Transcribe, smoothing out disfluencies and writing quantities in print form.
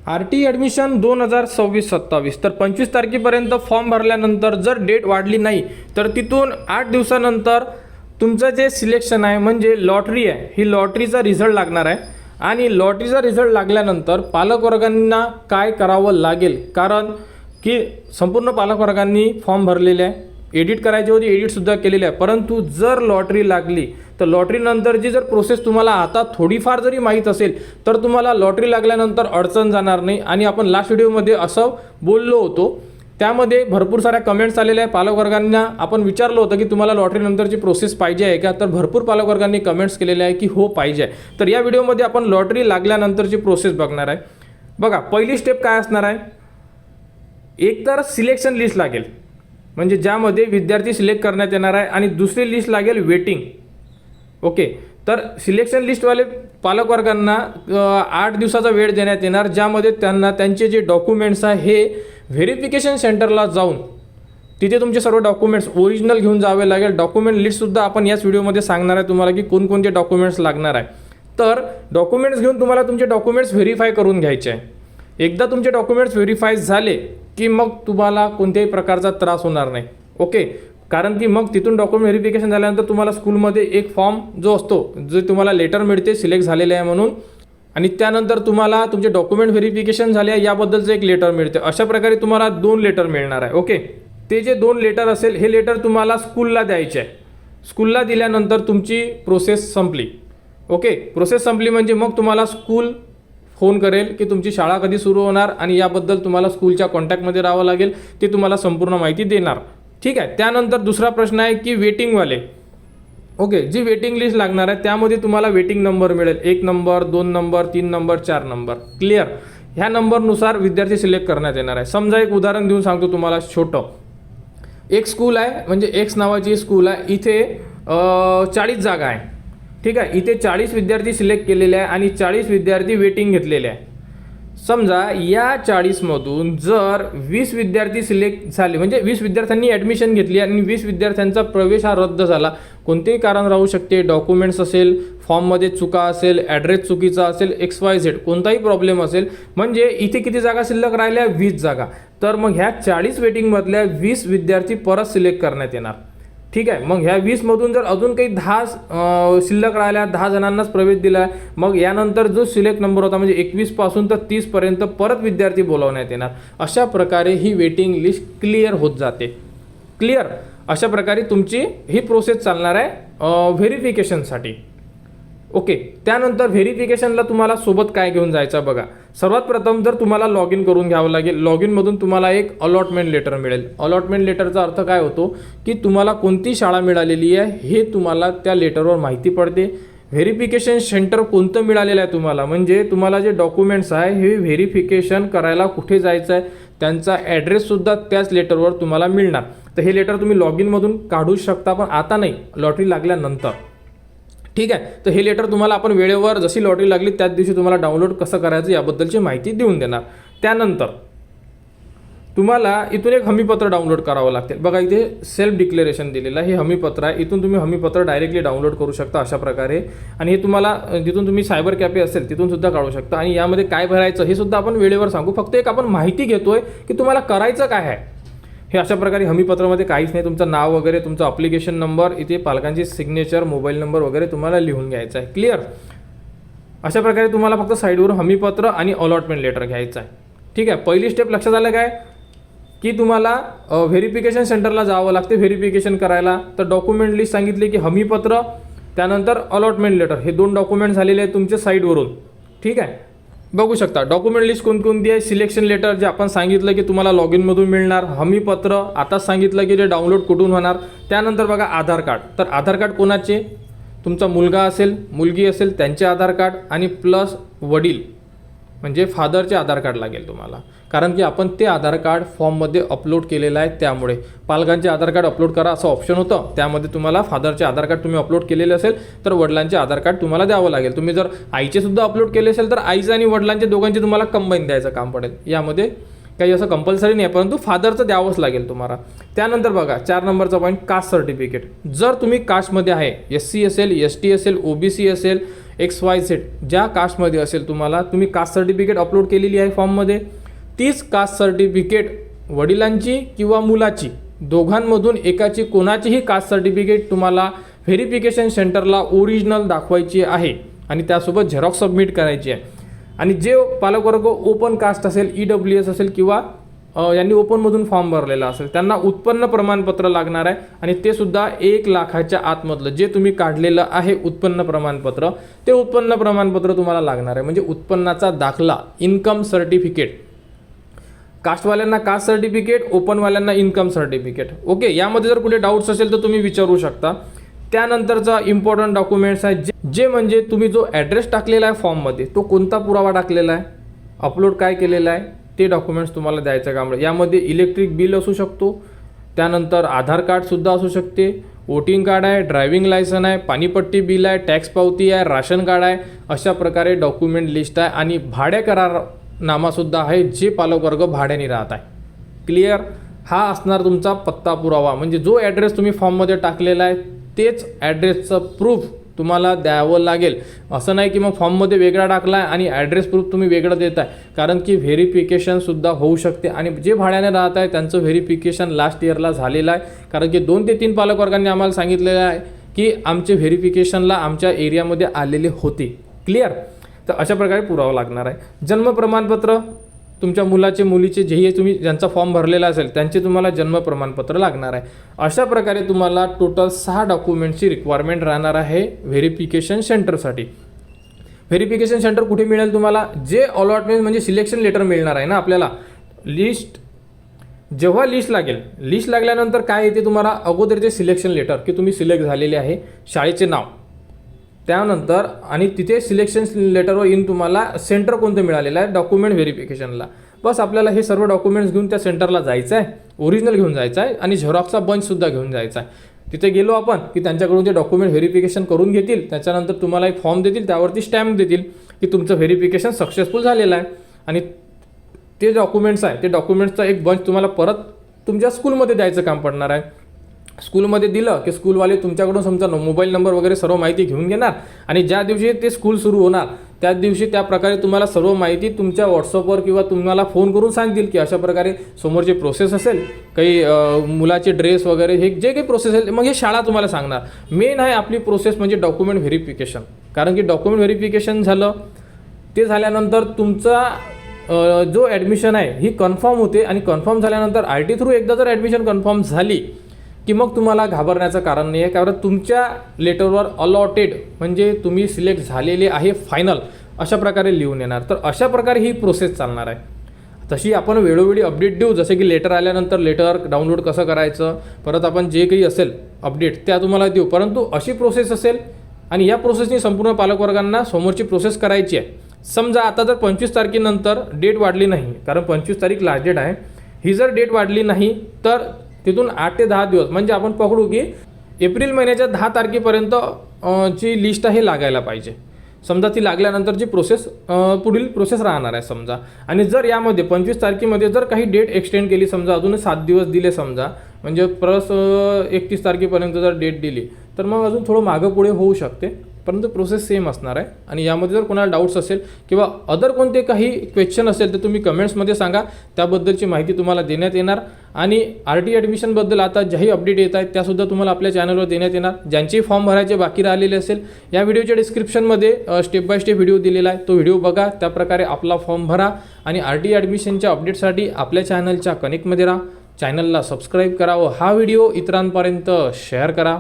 RT admission 2026-27 तर 25 तारखेपर्यंत form भरल्यानंतर जर डेट वाढली नाही तर तिथून 8 दिवसानंतर तुमचं जे सिलेक्शन आहे म्हणजे लॉटरी आहे, ही लॉटरीचा रिझल्ट लागणार आहे. आणि लॉटरीचा रिझल्ट लागल्यानंतर पालकवर्गांना काय करावं लागेल, कारण की संपूर्ण पालकवर्गांनी फॉर्म भरलेले आहे, एडिट करायची होती, एडिटसुद्धा केलेली आहे. परंतु जर लॉटरी लागली तर लॉटरीनंतरची जर प्रोसेस तुम्हाला आता थोडीफार जरी माहीत असेल तर तुम्हाला लॉटरी लागल्यानंतर अडचण जाणार नाही. आणि आपण लास्ट व्हिडिओमध्ये असं बोललो होतो, त्यामध्ये भरपूर साऱ्या कमेंट्स आलेल्या आहे. पालकवर्गांना आपण विचारलं होतं की तुम्हाला लॉटरीनंतरची प्रोसेस पाहिजे आहे का, तर भरपूर पालकवर्गांनी कमेंट्स केलेले आहे की हो पाहिजे आहे. तर या व्हिडिओमध्ये आपण लॉटरी लागल्यानंतरची प्रोसेस बघणार आहे. बघा, पहिली स्टेप काय असणार आहे, एक तर सिलेक्शन लिस्ट लागेल म्हणजे ज्यामध्ये विद्यार्थी सिलेक्ट करण्यात येणार आहे, आणि दुसरी लिस्ट लागेल वेटिंग. ओके, तर सिलेक्शन लिस्टवाले पालकवर्गांना 8 दिवसाचा वेळ देण्यात येणार, ज्यामध्ये त्यांना त्यांचे जे डॉक्युमेंट्स आहे हे व्हेरिफिकेशन सेंटरला जाऊन तिथे तुमचे सर्व डॉक्युमेंट्स ओरिजिनल घेऊन जावे लागेल. डॉक्युमेंट लिस्टसुद्धा आपण याच व्हिडिओमध्ये सांगणार आहे तुम्हाला की कोणकोणते डॉक्युमेंट्स लागणार आहे. तर डॉक्युमेंट्स घेऊन तुम्हाला तुमचे डॉक्युमेंट्स व्हेरीफाय करून घ्यायचे आहे. एकदा तुमचे डॉक्युमेंट्स व्हेरीफाय झाले की मग तुम्हाला कोणत्याही प्रकारचा त्रास होणार नाही. ओके, कारण की मग तिथून डॉक्युमेंट व्हेरिफिकेशन झाल्यानंतर तुम्हाला स्कूलमध्ये एक फॉर्म जो असतो, जे तुम्हाला लेटर मिळते सिलेक्ट झालेले आहे म्हणून, आणि त्यानंतर तुम्हाला तुमचे डॉक्युमेंट व्हेरिफिकेशन झाले याबद्दलचं एक लेटर मिळते. अशा प्रकारे तुम्हाला 2 लेटर मिळणार आहे. ओके, ते जे 2 लेटर असेल हे लेटर तुम्हाला स्कूलला द्यायचे आहे. स्कूलला दिल्यानंतर तुमची प्रोसेस संपली. ओके, प्रोसेस संपली म्हणजे मग तुम्हाला स्कूल फोन करेल की तुमची शाळा कधी सुरू होणार, आणि याबद्दल तुम्हाला स्कूलच्या कॉन्टॅक्टमध्ये राहावं लागेल, ते तुम्हाला संपूर्ण माहिती देणार. ठीक आहे. त्यानंतर दुसरा प्रश्न आहे की वेटिंगवाले. ओके, जी वेटिंग लिस्ट लागणार आहे त्यामध्ये तुम्हाला वेटिंग नंबर मिळेल, 1 number 2 number 3 number 4 number. Clear. ह्या नंबरनुसार विद्यार्थी सिलेक्ट करण्यात येणार आहे. समजा एक उदाहरण देऊन सांगतो तुम्हाला छोटं. एक स्कूल आहे म्हणजे एक्स नावाची स्कूल आहे, इथे 40 जागा आहे. ठीक आहे, इथे 40 विद्यार्थी सिलेक्ट केलेले आहे आणि 40 विद्यार्थी वेटिंग घेतलेले आहे. समजा या 40मधून जर 20 विद्यार्थी सिलेक्ट झाले, म्हणजे 20 विद्यार्थ्यांनी ॲडमिशन घेतली आणि 20 विद्यार्थ्यांचा प्रवेश हा रद्द झाला, कोणतेही कारण राहू शकते, डॉक्युमेंट्स असेल, फॉर्ममध्ये चुका असेल, ॲड्रेस चुकीचा असेल, XYZ कोणताही प्रॉब्लेम असेल, म्हणजे इथे किती जागा शिल्लक राहिल्या, 20 जागा. तर मग ह्या 40 वेटिंगमधल्या 20 विद्यार्थी परत सिलेक्ट करण्यात येणार. ठीक आहे, मग ह्या 20मधून जर अजून काही 10 शिल्लक राहिल्या, 10 जणांनाच प्रवेश दिला, मग यानंतर जो सिलेक्ट नंबर होता म्हणजे 21 तर 30पर्यंत परत विद्यार्थी बोलावण्यात येणार. अशा प्रकारे ही वेटिंग लिस्ट क्लिअर होत जाते. क्लिअर. अशा प्रकारे तुमची ही प्रोसेस चालणार आहे व्हेरिफिकेशनसाठी. ओके, त्यानंतर व्हेरिफिकेशनला तुम्हाला सोबत काय घेऊन जायचं बघा. सर्वात प्रथम जर तुम्हाला लॉग इन करून घ्यावं लागेल. लॉग इनमधून तुम्हाला एक अलॉटमेंट लेटर मिळेल. अलॉटमेंट लेटरचा अर्थ काय होतो की तुम्हाला कोणती शाळा मिळालेली आहे हे तुम्हाला त्या लेटरवर माहिती पडते. व्हेरिफिकेशन सेंटर कोणतं मिळालेलं आहे तुम्हाला, म्हणजे तुम्हाला जे डॉक्युमेंट्स आहे हे व्हेरिफिकेशन करायला कुठे जायचं आहे त्यांचा ॲड्रेससुद्धा त्याच लेटरवर तुम्हाला मिळणार. तर हे लेटर तुम्ही लॉग इनमधून काढू शकता, पण आता नाही, लॉटरी लागल्यानंतर. ठीक आहे, तर हे लेटर तुम्हाला आपण वेळेवर जशी लॉटरी लागली त्याच दिवशी तुम्हाला डाउनलोड कसं करायचं याबद्दलची माहिती देऊन देणार. त्यानंतर तुम्हाला इथून एक हमीपत्र डाउनलोड करावं लागते. बघा, इथे सेल्फ डिक्लेरेशन दिलेलं आहे, हे हमीपत्र आहे. इथून तुम्ही हमीपत्र डायरेक्टली डाउनलोड करू शकता अशा प्रकारे. आणि हे तुम्हाला जिथून तुम्ही सायबर कॅफे असेल तिथून सुद्धा काढू शकता. आणि यामध्ये काय भरायचं हे सुद्धा आपण वेळेवर सांगू, फक्त एक आपण माहिती घेतोय की तुम्हाला करायचं काय आहे हे. अशा प्रकारे हमीपत्रामध्ये काहीच नाही, तुमचं नाव वगैरे, तुमचा अप्लिकेशन नंबर, इथे पालकांची सिग्नेचर, मोबाईल नंबर वगैरे तुम्हाला लिहून घ्यायचा आहे. क्लिअर. अशा प्रकारे तुम्हाला फक्त साईडवरून हमीपत्र आणि अलॉटमेंट लेटर घ्यायचं आहे. ठीक आहे, पहिली स्टेप लक्षात आलं काय की तुम्हाला व्हेरिफिकेशन सेंटरला जावं लागते व्हेरिफिकेशन करायला. तर डॉक्युमेंट लिस्ट सांगितली की हमीपत्र, त्यानंतर अलॉटमेंट लेटर, हे 2 डॉक्युमेंट झालेले आहेत तुमच्या साईडवरून. ठीक आहे, बघू शकता डॉक्युमेंट लिस्ट कोणकोणती आहे. सिलेक्शन लेटर जे आपण सांगितलं की तुम्हाला लॉग इनमधून मिळणार, हमीपत्र आताच सांगितलं की ते डाउनलोड कुठून होणार. त्यानंतर बघा आधार कार्ड. तर आधार कार्ड कोणाचे, तुमचा मुलगा असेल, मुलगी असेल त्यांचे आधार कार्ड, आणि प्लस वडील म्हणजे फादरचे आधार कार्ड लागेल तुम्हाला, कारण की आपण ते आधार कार्ड फॉर्ममध्ये अपलोड केलेलं आहे. त्यामुळे पालकांचे आधार कार्ड अपलोड करा असं ऑप्शन होतं, त्यामध्ये तुम्हाला फादरचे आधार कार्ड तुम्ही अपलोड केलेले असेल तर वडिलांचे आधार कार्ड तुम्हाला द्यावं लागेल. तुम्ही जर आईचे सुद्धा अपलोड केले असेल तर आईचे आणि वडिलांचे दोघांचे तुम्हाला कंबाईन द्यायचं काम पडेल. यामध्ये काही असं कंपल्सरी नाही, परंतु फादरचं द्यावंच लागेल तुम्हाला. त्यानंतर बघा 4 नंबरचा पॉईंट, कास्ट सर्टिफिकेट. जर तुम्ही कास्टमध्ये आहे, SC असेल, ST असेल, OBC असेल, XYZ ज्या कास्टमध्ये असेल तुम्ही कास्ट सर्टिफिकेट अपलोड केलेली आहे फॉर्ममध्ये, तीच कास्ट सर्टिफिकेट वडिलांची किंवा मुलाची दोघांमधून एकाची कोणाचीही कास्ट सर्टिफिकेट तुम्हाला व्हेरिफिकेशन सेंटरला ओरिजिनल दाखवायची आहे आणि त्यासोबत झेरॉक्स सबमिट करायची आहे. आणि जे पालकवर्ग ओपन कास्ट असेल, EWS असेल किंवा यांनी ओपनमधून फॉर्म भरलेला असेल त्यांना उत्पन्न प्रमाणपत्र लागणार आहे आणि ते सुद्धा 1 लाखाच्या आतमधलं जे तुम्ही काढलेलं आहे उत्पन्न प्रमाणपत्र, ते उत्पन्न प्रमाणपत्र तुम्हाला लागणार आहे. म्हणजे उत्पन्नाचा दाखला, इन्कम सर्टिफिकेट. कास्टवाल्यांना कास्ट सर्टिफिकेट, ओपनवाल्यांना इन्कम सर्टिफिकेट. ओके, यामध्ये जर कुठे डाऊट्स असेल तर तुम्ही विचारू शकता. त्यानंतरचा इम्पॉर्टंट डॉक्युमेंट्स आहे जे म्हणजे तुम्ही जो ॲड्रेस टाकलेला आहे फॉर्ममध्ये तो कोणता पुरावा टाकलेला आहे, अपलोड काय केलेला आहे, ते डॉक्युमेंट्स तुम्हाला द्यायचं काम. यामध्ये इलेक्ट्रिक बिल असू शकतो, त्यानंतर आधार कार्डसुद्धा असू शकते, वोटिंग कार्ड आहे, ड्रायव्हिंग लायसन आहे, पाणीपट्टी बिल आहे, टॅक्स पावती आहे, राशन कार्ड आहे. अशा प्रकारे डॉक्युमेंट लिस्ट आहे आणि भाडे करारनामासुद्धा आहे जे पालकवर्ग भाड्याने राहत आहे. क्लिअर? हा असणार तुमचा पत्ता पुरावा. म्हणजे जो ॲड्रेस तुम्ही फॉर्ममध्ये टाकलेला आहे तेच ॲड्रेसचं प्रूफ तुम्हाला द्यावं लागेल. असं नाही की मग फॉर्ममध्ये वेगळा टाकला आहे आणि ॲड्रेस प्रूफ तुम्ही वेगळं देत आहे, कारण की व्हेरिफिकेशनसुद्धा होऊ शकते. आणि जे भाड्याने राहत आहे त्यांचं व्हेरिफिकेशन लास्ट इयरला झालेलं आहे, कारण की 2 ते 3 पालकवर्गांनी आम्हाला सांगितलेलं आहे की आमचे व्हेरिफिकेशनला आमच्या एरियामध्ये आलेले होते. क्लिअर? तर अशा प्रकारे पुरावा लागणार आहे. जन्म प्रमाणपत्र, तुमच्या मुलाचे मुलीचे जेही तुम्ही ज्यांचा फॉर्म भरलेला असेल त्यांचे तुम्हाला जन्म प्रमाणपत्र लागणार आहे. अशा प्रकारे तुम्हाला टोटल 6 डॉक्युमेंटची रिक्वायरमेंट राहणार आहे व्हेरिफिकेशन सेंटरसाठी. व्हेरिफिकेशन सेंटर कुठे मिळेल तुम्हाला? जे अलॉटमेंट म्हणजे सिलेक्शन लेटर मिळणार आहे ना आपल्याला, लिस्ट जेव्हा लिस्ट लागेल, लिस्ट लागल्यानंतर काय येते तुम्हाला, अगोदरचे सिलेक्शन लेटर की तुम्ही सिलेक्ट झालेले आहे, शाळेचे नाव, त्यानंतर आणि तिथे सिलेक्शन लेटरवर येऊन तुम्हाला सेंटर कोणतं मिळालेलं आहे डॉक्युमेंट व्हेरिफिकेशनला. बस आपल्याला हे सर्व डॉक्युमेंट्स घेऊन त्या सेंटरला जायचं आहे, ओरिजिनल घेऊन जायचं आहे आणि झेरॉक्सचा बंचसुद्धा घेऊन जायचा आहे. तिथे गेलो आपण की त्यांच्याकडून ते डॉक्युमेंट व्हेरिफिकेशन करून घेतील, त्याच्यानंतर तुम्हाला एक फॉर्म देतील, त्यावरती स्टॅम्प देतील की तुमचं व्हेरिफिकेशन सक्सेसफुल झालेलं आहे. आणि ते डॉक्युमेंट्स आहे, ते डॉक्युमेंट्सचा एक बंच तुम्हाला परत तुमच्या स्कूलमध्ये द्यायचं काम पडणार आहे. स्कूलमध्ये दिलं की स्कूलवाले तुमच्याकडून समजा मोबाईल नंबर वगैरे सर्व माहिती घेऊन घेणार आणि ज्या दिवशी ते स्कूल सुरू होणार त्याच दिवशी त्या प्रकारे तुम्हाला सर्व माहिती तुमच्या व्हॉट्सअपवर किंवा तुम्हाला फोन करून सांगतील की अशा प्रकारे समोरची प्रोसेस असेल, काही मुलाचे ड्रेस वगैरे हे जे काही प्रोसेस असेल, मग हे शाळा तुम्हाला सांगणार. मेन आहे आपली प्रोसेस म्हणजे डॉक्युमेंट व्हेरिफिकेशन, कारण की डॉक्युमेंट व्हेरिफिकेशन झालं, ते झाल्यानंतर तुमचा जो ॲडमिशन आहे ही कन्फर्म होते आणि कन्फर्म झाल्यानंतर RT थ्रू एकदा जर ॲडमिशन कन्फर्म झाली की मग तुम्हाला घाबरण्याचं कारण नाही आहे, कारण तुमच्या लेटरवर अलॉटेड म्हणजे तुम्ही सिलेक्ट झालेले आहे फायनल अशा प्रकारे लिहून येणार. तर अशा प्रकारे ही प्रोसेस चालणार आहे. तशी आपण वेळोवेळी अपडेट देऊ, जसे की लेटर आल्यानंतर लेटर डाउनलोड कसं करायचं, परत आपण जे काही असेल अपडेट त्या तुम्हाला देऊ. परंतु अशी प्रोसेस असेल आणि या प्रोसेसनी संपूर्ण पालकवर्गांना समोरची प्रोसेस करायची आहे. समजा आता जर 25 तारखेनंतर डेट वाढली नाही, कारण 25 तारीख लास्ट डेट आहे, ही जर डेट वाढली नाही तर तिथून 8 ते 10 दिवस म्हणजे आपण पकडू की एप्रिल महिन्याच्या 10 तारखेपर्यंत ची लिस्ट आहे लागायला पाहिजे. समजा ती लागल्यानंतर जी प्रोसेस पुढील प्रोसेस राहणार आहे समजा. आणि जर यामध्ये 25 तारखेमध्ये जर काही डेट एक्सटेंड केली, समजा अजून 7 दिवस दिले समजा, म्हणजे प्लस 31 तारखेपर्यंत जर डेट दिली तर मग अजून थोडं मागं पुढे होऊ शकते, परंतु प्रोसेस सेम असणार आहे. आणि यामध्ये जर कोणाला डाऊट्स असेल किंवा अदर कोणते काही क्वेश्चन असेल तर तुम्ही कमेंट्समध्ये सांगा, त्याबद्दलची माहिती तुम्हाला देण्यात येणार. आणि RT ॲडमिशनबद्दल आता ज्याही अपडेट येत आहेत त्यासुद्धा तुम्हाला आपल्या चॅनलवर देण्यात येणार. ज्यांचे फॉर्म भरायचे बाकी राहिलेले असेल, या व्हिडिओच्या डिस्क्रिप्शनमध्ये स्टेप बाय स्टेप व्हिडिओ दिलेला आहे, तो व्हिडिओ बघा, त्याप्रकारे आपला फॉर्म भरा. आणि RT ॲडमिशनच्या अपडेटसाठी आपल्या चॅनलच्या कनेक्टमध्ये राहा, चॅनलला सबस्क्राईब करा व हा व्हिडिओ इतरांपर्यंत शेअर करा.